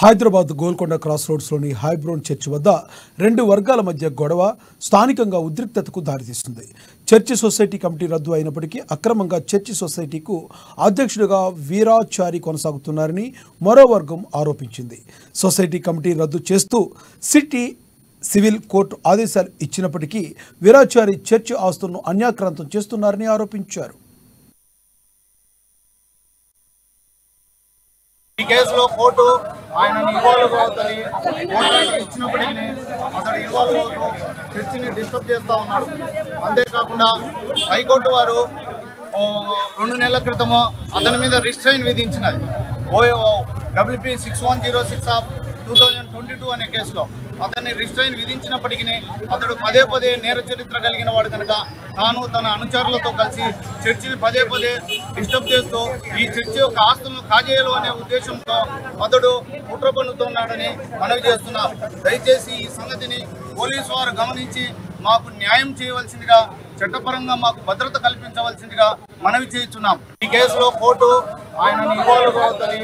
Hyderabad Golconda cross రోడ్స్లోని హైబ్రోన్ church వద్ద రెండు వర్గాల మధ్య గొడవ స్థానికంగా ఉద్రిక్తతకు దారితీస్తుంది. చర్చి సొసైటీ కమిటీ రద్దు అయినప్పటికీ అక్రమంగా చర్చి సొసైటీకు అధ్యక్షుడిగా వీరాచారి కొనసాగుతున్నారని మరో వర్గం ఆరోపించింది. సొసైటీ కమిటీ రద్దు చేస్తూ సిటీ సివిల్ కోర్టు ఆదేశాలు ఇచ్చినప్పటికీ వీరాచారి చర్చి ఆస్తులను అన్యాక్రాంతం చేస్తున్నారని ఆరోపించారు. ఈ కేసులో కోర్టు ఆయనను ఇన్వాల్వ్ అవుతుంది ఇచ్చినప్పటికీ అతడు ఇన్వాల్వ్ అవుతూ చర్చిని డిస్టర్బ్ చేస్తూ ఉన్నాడు. అంతేకాకుండా హైకోర్టు వారు 2 నెలల క్రితము అతని మీద రిస్ట్రైన్ విధించినది. WP 6106/2022 అనే కేసులో అతన్ని రిస్ట్రైన్ విధించినప్పటికీ అతడు పదే పదే నేర చరిత్ర కలిగిన వాడు కనుక తాను తన అనుచరులతో కలిసి చర్చిని పదే పదే డిస్టర్బ్ చేస్తూ ఈ చర్చి యొక్క ఆస్తులను కాజేయాలి అనే ఉద్దేశంతో అతడు కుట్ర పన్నుతున్నాడని మనవి చేస్తున్నాం. దయచేసి ఈ సంగతిని పోలీసు వారు గమనించి మాకు న్యాయం చేయవలసిందిగా, చట్టపరంగా మాకు భద్రత కల్పించవలసిందిగా మనవి చేస్తున్నాం. ఈ కేసులో కోర్టు ఆయనను ఇన్వాల్వ్ అవుతుంది.